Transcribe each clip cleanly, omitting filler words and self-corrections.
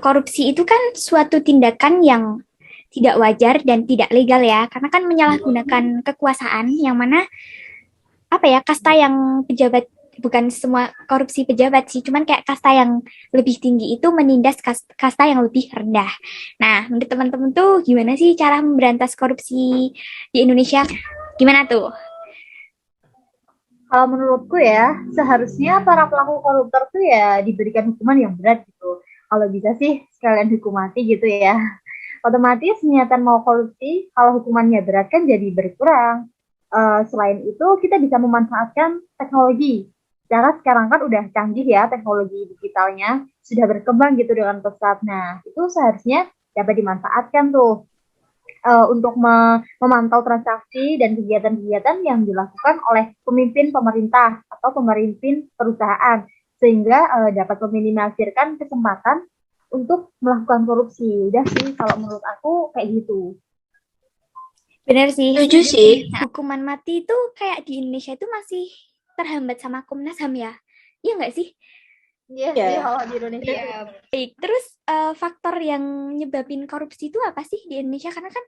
Korupsi itu kan suatu tindakan yang tidak wajar dan tidak legal ya, karena kan menyalahgunakan kekuasaan yang mana apa ya, kasta yang pejabat, bukan semua korupsi pejabat sih, cuman kayak kasta yang lebih tinggi itu menindas kasta yang lebih rendah. Nah, menurut teman-teman tuh gimana sih cara memberantas korupsi di Indonesia? Gimana tuh? Kalau menurutku ya, seharusnya para pelaku koruptor tuh ya diberikan hukuman yang berat gitu. Kalau bisa sih sekalian hukum mati gitu ya. Otomatis niatan mau korupsi, kalau hukumannya berat kan jadi berkurang. Selain itu, kita bisa memanfaatkan teknologi. Karena sekarang kan udah canggih ya teknologi digitalnya, sudah berkembang gitu dengan pesat. Nah, itu seharusnya dapat dimanfaatkan tuh untuk memantau transaksi dan kegiatan-kegiatan yang dilakukan oleh pemimpin pemerintah atau pemimpin perusahaan sehingga dapat meminimalisirkan kesempatan untuk melakukan korupsi. Udah sih kalau menurut aku kayak gitu. Benar sih. Setuju sih. Hukuman mati itu kayak di Indonesia itu masih terhambat sama Komnas HAM ya. Iya nggak sih? Iya Ya. sih kalau di Indonesia. Baik, terus faktor yang nyebabin korupsi itu apa sih di Indonesia? Karena kan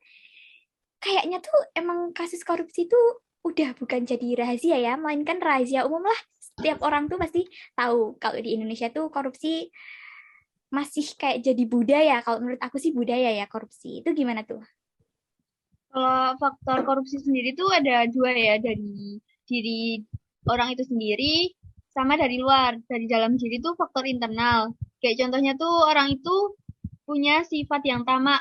kayaknya tuh emang kasus korupsi itu udah bukan jadi rahasia ya, melainkan rahasia umum lah. Setiap orang tuh pasti tahu kalau di Indonesia tuh korupsi masih kayak jadi budaya. Kalau menurut aku sih budaya ya korupsi. Itu gimana tuh? Kalau faktor korupsi sendiri tuh ada dua ya, dari diri orang itu sendiri sama dari luar. Dari dalam diri tuh faktor internal. Kayak contohnya tuh orang itu punya sifat yang tamak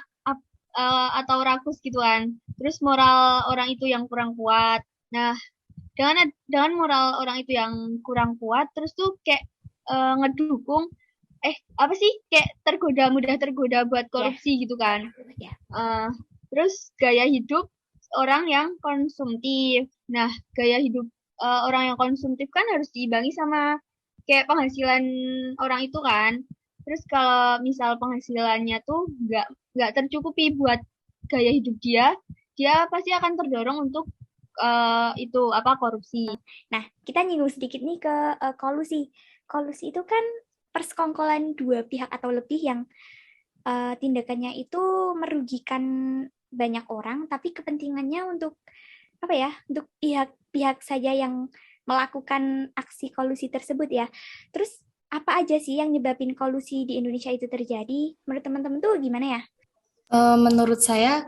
atau rakus gitu kan. Terus moral orang itu yang kurang kuat. Nah, dengan moral orang itu yang kurang kuat, terus tuh kayak ngedukung apa sih, kayak mudah tergoda buat korupsi gitu kan. Ya. Terus gaya hidup orang yang konsumtif. Nah, gaya hidup orang yang konsumtif kan harus diimbangi sama kayak penghasilan orang itu kan. Terus kalau misal penghasilannya tuh nggak tercukupi buat gaya hidup dia, dia pasti akan terdorong untuk itu apa, korupsi. Nah, kita nyinggung sedikit nih ke kolusi. Kolusi itu kan persekongkolan dua pihak atau lebih yang tindakannya itu merugikan banyak orang, tapi kepentingannya untuk apa ya? Untuk pihak-pihak saja yang melakukan aksi kolusi tersebut ya. Terus apa aja sih yang nyebabin kolusi di Indonesia itu terjadi? Menurut teman-teman tuh gimana ya? Menurut saya,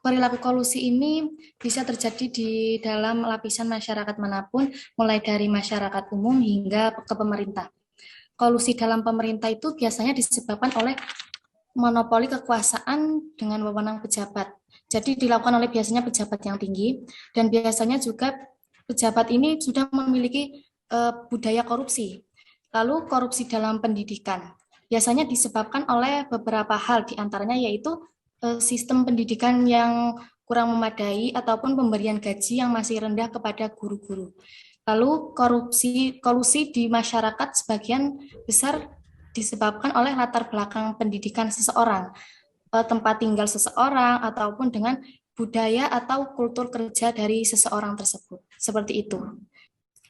perilaku kolusi ini bisa terjadi di dalam lapisan masyarakat manapun, mulai dari masyarakat umum hingga ke pemerintah. Kolusi dalam pemerintah itu biasanya disebabkan oleh monopoli kekuasaan dengan wewenang pejabat. Jadi dilakukan oleh biasanya pejabat yang tinggi, dan biasanya juga pejabat ini sudah memiliki budaya korupsi. Lalu korupsi dalam pendidikan. Biasanya disebabkan oleh beberapa hal, diantaranya yaitu sistem pendidikan yang kurang memadai ataupun pemberian gaji yang masih rendah kepada guru-guru. Lalu kolusi di masyarakat sebagian besar disebabkan oleh latar belakang pendidikan seseorang, tempat tinggal seseorang, ataupun dengan budaya atau kultur kerja dari seseorang tersebut. Seperti itu.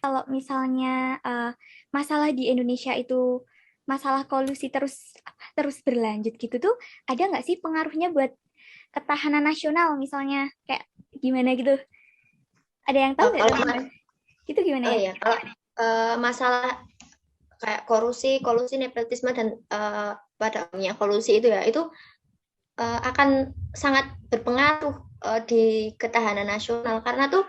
Kalau misalnya masalah di Indonesia itu masalah kolusi terus berlanjut gitu tuh, ada nggak sih pengaruhnya buat ketahanan nasional misalnya kayak gimana gitu? Ada yang tahu nggak? Itu gimana ya? Iya, kalau masalah kayak kolusi, nepotisme dan pada umumnya kolusi itu ya, itu akan sangat berpengaruh di ketahanan nasional, karena tuh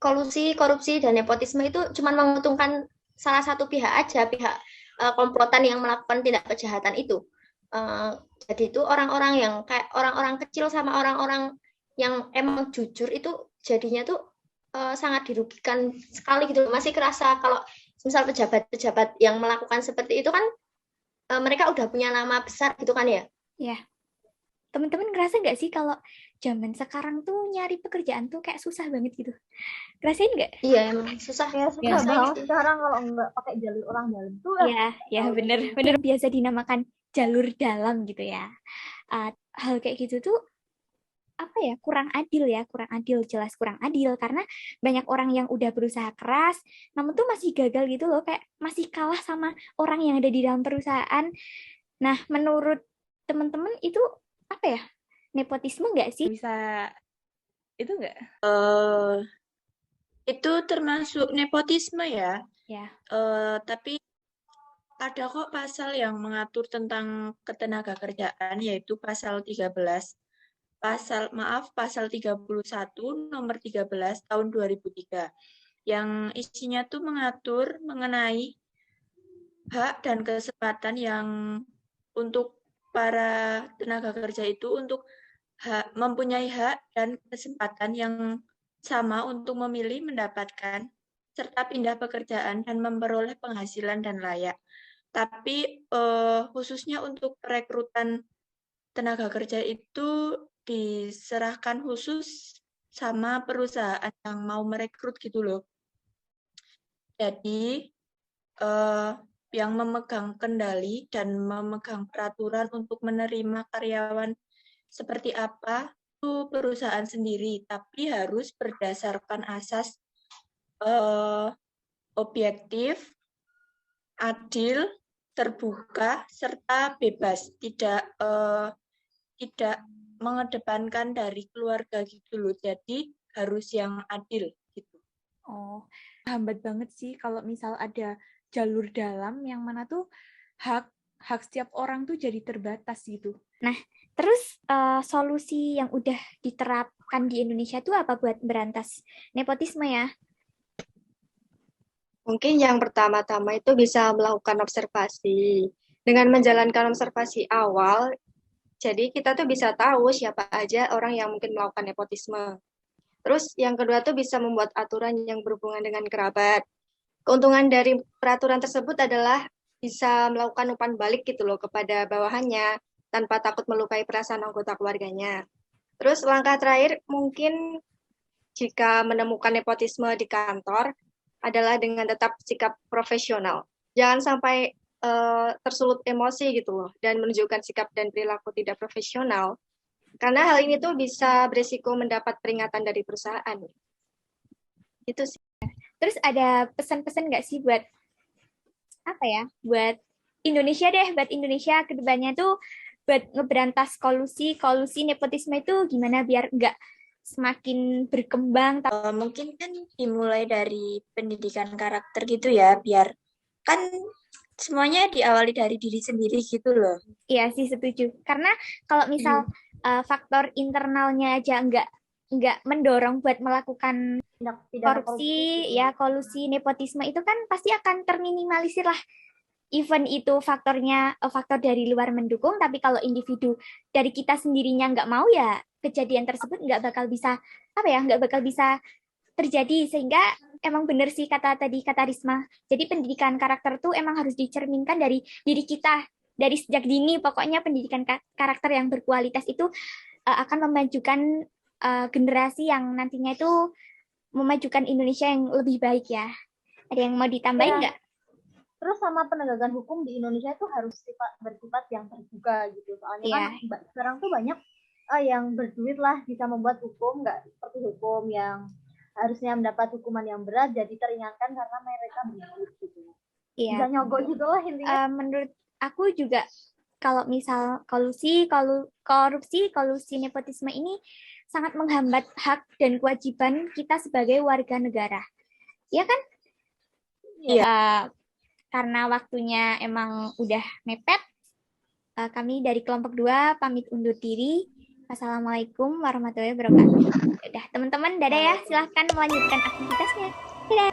korupsi dan nepotisme itu cuma menguntungkan salah satu pihak aja, pihak komplotan yang melakukan tindak kejahatan itu. Jadi itu orang-orang yang kayak orang-orang kecil sama orang-orang yang emang jujur itu jadinya tuh sangat dirugikan sekali gitu. Masih kerasa kalau misal pejabat-pejabat yang melakukan seperti itu kan mereka udah punya nama besar gitu kan ya. Ya. Teman-teman ngerasa nggak sih kalau zaman sekarang tuh nyari pekerjaan tuh kayak susah banget gitu? Ngerasain nggak? Iya, emang susah. Ya susah banget sekarang kalau nggak pakai jalur orang dalam tuh. Ya bener biasa dinamakan jalur dalam gitu ya. Hal kayak gitu tuh apa ya, kurang adil, jelas kurang adil, karena banyak orang yang udah berusaha keras namun tuh masih gagal gitu loh, kayak masih kalah sama orang yang ada di dalam perusahaan. Nah, menurut teman-teman itu apa ya, nepotisme nggak sih? Bisa itu nggak? Itu termasuk nepotisme ya. Ya. Tapi ada kok pasal yang mengatur tentang ketenaga kerjaan, yaitu pasal 13. Pasal 31 nomor 13 tahun 2003. Yang isinya tuh mengatur mengenai hak dan kesempatan yang untuk para tenaga kerja itu untuk mempunyai hak dan kesempatan yang sama untuk memilih, mendapatkan, serta pindah pekerjaan dan memperoleh penghasilan dan layak. Tapi khususnya untuk perekrutan tenaga kerja itu diserahkan khusus sama perusahaan yang mau merekrut gitu loh. Jadi yang memegang kendali dan memegang peraturan untuk menerima karyawan seperti apa itu perusahaan sendiri, tapi harus berdasarkan asas objektif, adil, terbuka, serta bebas, tidak mengedepankan dari keluarga gitu loh. Jadi harus yang adil gitu. Oh, hambat banget sih kalau misal ada jalur dalam yang mana tuh hak setiap orang tuh jadi terbatas gitu. Nah, terus solusi yang udah diterapkan di Indonesia tuh apa buat berantas nepotisme ya? Mungkin yang pertama-tama itu bisa melakukan observasi. Dengan menjalankan observasi awal, jadi kita tuh bisa tahu siapa aja orang yang mungkin melakukan nepotisme. Terus yang kedua tuh bisa membuat aturan yang berhubungan dengan kerabat. Keuntungan dari peraturan tersebut adalah bisa melakukan umpan balik gitu loh kepada bawahannya tanpa takut melukai perasaan anggota keluarganya. Terus langkah terakhir mungkin jika menemukan nepotisme di kantor adalah dengan tetap sikap profesional. Jangan sampai tersulut emosi gitu loh dan menunjukkan sikap dan perilaku tidak profesional. Karena hal ini tuh bisa berisiko mendapat peringatan dari perusahaan. Itu sih. Terus ada pesan-pesan nggak sih buat apa ya? Buat Indonesia deh, buat Indonesia ke depannya tuh buat ngeberantas kolusi nepotisme itu gimana biar nggak semakin berkembang. Mungkin kan dimulai dari pendidikan karakter gitu ya, biar kan semuanya diawali dari diri sendiri gitu loh. Iya sih, setuju. Karena kalau misal faktor internalnya aja nggak mendorong buat melakukan korupsi, ya kolusi nepotisme itu kan pasti akan terminimalisir lah. Even itu faktor dari luar mendukung, tapi kalau individu dari kita sendirinya nggak mau, ya kejadian tersebut nggak bakal bisa terjadi. Sehingga emang bener sih kata Risma. Jadi pendidikan karakter tuh emang harus dicerminkan dari diri kita dari sejak dini. Pokoknya pendidikan karakter yang berkualitas itu akan memajukan generasi yang nantinya itu memajukan Indonesia yang lebih baik ya. Ada yang mau ditambahin nggak? Terus sama penegakan hukum di Indonesia itu harus bersifat yang terbuka gitu. Soalnya kan sekarang tuh banyak yang berduit lah bisa membuat hukum nggak seperti hukum yang harusnya mendapat hukuman yang berat jadi teringankan karena mereka berduit gitu. Iya. Bisa nyogok gitu lah intinya. Menurut aku juga kalau misal korupsi, nepotisme ini sangat menghambat hak dan kewajiban kita sebagai warga negara. Ya kan? Iya. Karena waktunya emang udah mepet, kami dari kelompok 2 pamit undur diri. Assalamualaikum warahmatullahi wabarakatuh. Udah, teman-teman, dadah ya. Silahkan melanjutkan aktivitasnya. Dadah.